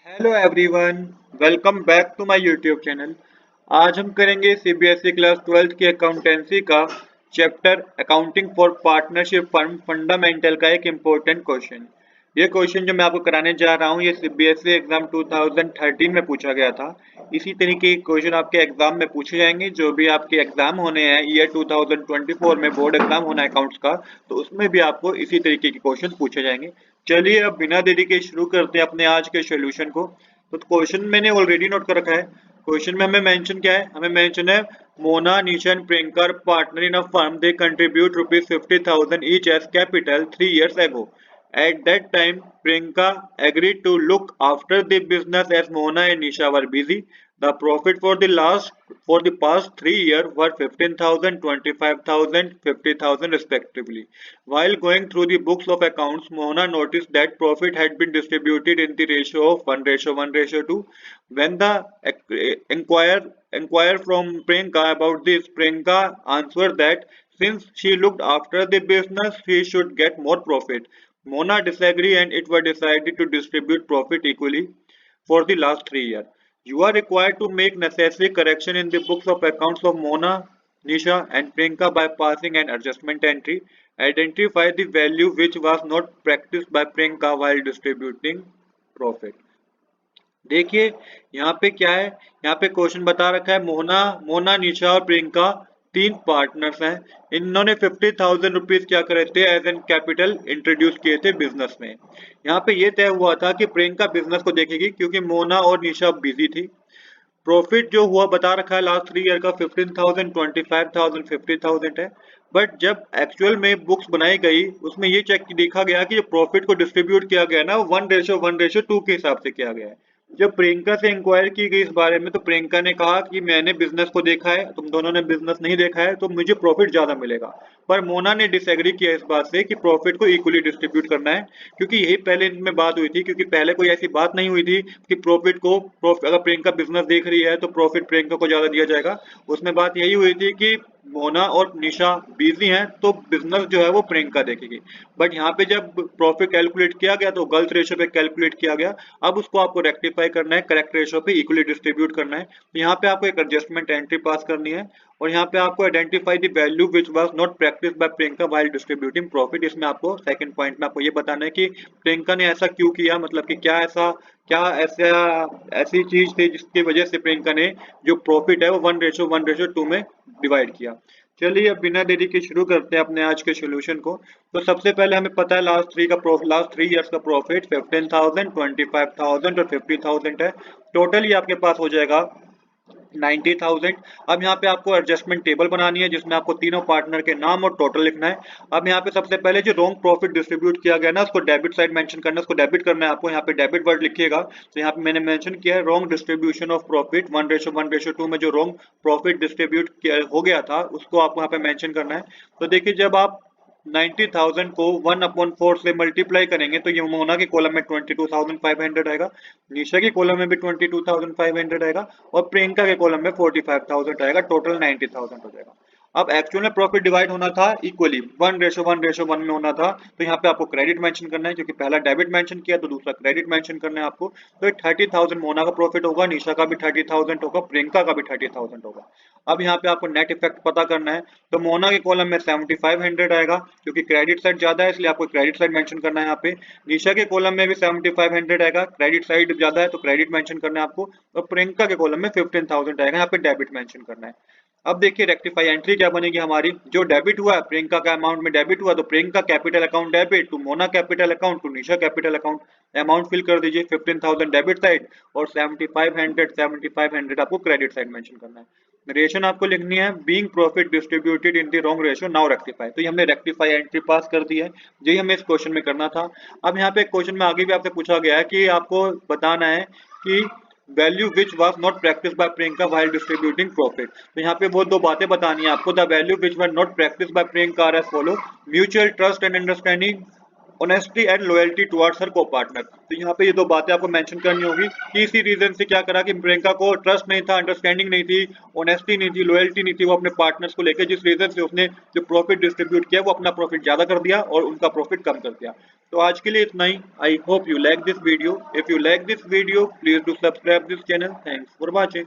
Hello everyone, welcome back to my YouTube channel. आज हम करेंगे सीबीएसई क्लास 12th की अकाउंटेंसी का chapter accounting for partnership firm fundamental का एक इम्पोर्टेंट क्वेश्चन। ये क्वेश्चन जो मैं आपको कराने जा रहा हूँ ये सीबीएसई एग्जाम 2013 में पूछा गया था। इसी तरीके के क्वेश्चन आपके एग्जाम में पूछे जाएंगे। जो भी आपके एग्जाम होने हैं ईयर 2024 में बोर्ड एग्जाम होना है अकाउंट्स का, तो उसमें भी आपको इसी तरीके के क्वेश्चन पूछे जाएंगे। चलिए अब बिना देरी के शुरू करते हैं अपने आज के सॉल्यूशन को। तो क्वेश्चन मैंने ऑलरेडी नोट कर रखा है। क्वेश्चन में हमें मेंशन क्या है? हमें मेंशन है Mona, Nisha and Priyanka partner in a firm, they contribute rupees 50,000 each as capital 3 years ago. At that time, Priyanka agreed to look after the business as Mona and Nisha were busy. The profit for the past 3 years were 15,000, 25,000, 50,000 respectively. While going through the books of accounts, Mona noticed that profit had been distributed in the ratio of 1:1:2. When the inquire from Priyanka about this, Priyanka answered that since she looked after the business, she should get more profit. Mona disagreed and it was decided to distribute profit equally for the last 3 years. You are required to make necessary correction in the books of accounts of Mona, Nisha and Priyanka by passing an adjustment entry. Identify the value which was not practiced by Priyanka while distributing profit. देखिए यहाँ पे क्या है, यहाँ पे question बता रखा है मोना मोना निशा और प्रियंका तीन पार्टनर्स हैं। इन्होंने 50,000 रुपीज क्या करे थे एज एन कैपिटल इंट्रोड्यूस किए थे बिजनेस में। यहाँ पे ये तय हुआ था कि प्रियंका बिजनेस को देखेगी क्योंकि मोना और निशा बिजी थी। प्रॉफिट जो हुआ बता रखा है लास्ट 3 ईयर का 15,000, 25,000, 50,000 है। बट जब एक्चुअल में बुक्स बनाई गई उसमें ये चेक देखा गया कि जो प्रॉफिट को डिस्ट्रीब्यूट किया गया ना 1:1:2 के हिसाब से किया गया है। जब प्रियंका से इंक्वायरी की गई इस बारे में तो प्रियंका ने कहा कि मैंने बिजनेस को देखा है, तुम दोनों ने बिजनेस नहीं देखा है, तो मुझे प्रॉफिट ज्यादा मिलेगा। पर मोना ने डिसएग्री किया इस बात से कि प्रॉफिट को इक्वली डिस्ट्रीब्यूट करना है, क्योंकि यही पहले इनमें बात हुई थी। क्योंकि पहले कोई ऐसी बात नहीं हुई थी कि अगर प्रियंका बिजनेस देख रही है तो प्रॉफिट प्रियंका को ज्यादा दिया जाएगा। उसमें बात यही हुई थी कि मोना और निशा बिजी हैं तो बिजनेस जो है वो प्रियंका देखेगी। बट यहाँ पे जब प्रॉफिट कैलकुलेट किया गया तो गलत रेशो पे कैलकुलेट किया गया। अब उसको आपको रेक्टिफाई करना है, करेक्ट रेशो पे इक्वली डिस्ट्रीब्यूट करना है। तो यहाँ पे आपको एक एडजस्टमेंट एंट्री पास करनी है और यहाँ पे आपको identify the value which was not practice by Priyanka while distributing profit. इसमें आपको सेकंड पॉइंट में आपको ये बताना है कि प्रियंका ने ऐसा क्यों किया, मतलब कि क्या ऐसा ऐसी चीज थी जिसकी वजह से प्रियंका ने जो प्रॉफिट है वो 1:1:2 में डिवाइड किया। चलिए अब बिना देरी के शुरू करते हैं अपने आज के सॉल्यूशन को। तो सबसे पहले हमें पता है लास्ट 3 इयर्स का प्रॉफिट 15,000, 25,000 और 50,000 है। टोटल ही आपके पास हो जाएगा 90,000। अब यहाँ पे आपको एडजस्टमेंट टेबल बनानी है जिसमें आपको तीनों पार्टनर के नाम और टोटल लिखना है। अब यहाँ पे सबसे पहले जो रॉन्ग प्रॉफिट डिस्ट्रीब्यूट किया गया ना उसको डेबिट साइड मेंशन करना है, उसको डेबिट करना है आपको। यहाँ पे डेबिट वर्ड लिखिएगा। तो यहाँ पे मैंने मेंशन किया है रॉन्ग डिस्ट्रीब्यूशन ऑफ प्रॉफिट 1:1:2 में जो रॉन्ग प्रॉफिट डिस्ट्रीब्यूट हो गया था उसको आपको यहाँ पे मेंशन करना है। तो देखिए जब आप 90,000 को 1/4 से मल्टीप्लाई करेंगे तो ये मोना के कॉलम में 22,500 आएगा, निशा के कॉलम में भी 22,500 आएगा और प्रियंका के कॉलम में 45,000 आएगा। टोटल 90,000 हो जाएगा। अब एक्चुअल में प्रॉफिट डिवाइड होना था इक्वली 1:1:1 में होना था। तो यहाँ पे आपको क्रेडिट मेंशन करना है क्योंकि पहला डेबिट मेंशन किया तो दूसरा क्रेडिट मेंशन करना है आपको। तो 30,000 मोना का प्रॉफिट होगा, निशा का भी 30,000 होगा, प्रियंका का भी 30,000 होगा। अब यहाँ पे आपको नेट इफेक्ट पता करना है। तो मोना के कॉलम में 7500 आएगा क्योंकि क्रेडिट साइड ज्यादा है इसलिए आपको क्रेडिट साइड मेंशन करना है यहाँ पे। निशा के कॉलम में भी 7500 आएगा, क्रेडिट साइड ज्यादा है तो क्रेडिट मेंशन करना है आपको। और प्रियंका के कॉलम में 15,000 आएगा, यहाँ पे डेबिट मेंशन करना है। अब देखिए रेक्टिफाई एंट्री क्या बनेगी हमारी। जो डेबिट हुआ है प्रियंका का अमाउंट में डेबिट हुआ तो Priyanka capital account debit to Mona capital account to Nisha capital account. Amount fill कर दीजिए 15,000 डेबिट साइड और 7500 आपको क्रेडिट साइड मेंशन करना है। रेशन आपको लिखनी है being profit distributed in the wrong ratio now rectify. तो ये हमने रेक्टिफाई एंट्री पास कर दी है, यही हमें इस क्वेश्चन में करना था। अब यहाँ पे क्वेश्चन में आगे भी आपसे पूछा गया है कि आपको बताना है कि value which was not practice by Priyanka while distributing profit. तो यहाँ पे वो दो बातें बतानी है आपको। The value which were not practice by Priyanka are as follow: mutual trust and understanding honesty and loyalty towards her co partner. तो यहाँ पे ये दो बातें आपको मेंशन करनी होगी कि इसी रीजन से क्या करा कि प्रियंका को ट्रस्ट नहीं था, अंडरस्टैंडिंग नहीं थी, ऑनेस्टी नहीं थी, लॉयल्टी नहीं थी वो अपने पार्टनर्स को लेकर, जिस रीजन से उसने जो प्रॉफिट डिस्ट्रीब्यूट किया वो अपना प्रॉफिट ज्यादा कर दिया और उनका प्रॉफिट कम कर दिया। तो आज के लिए इतना ही। I hope you like this video. If you like this video please do subscribe this channel. Thanks for watching.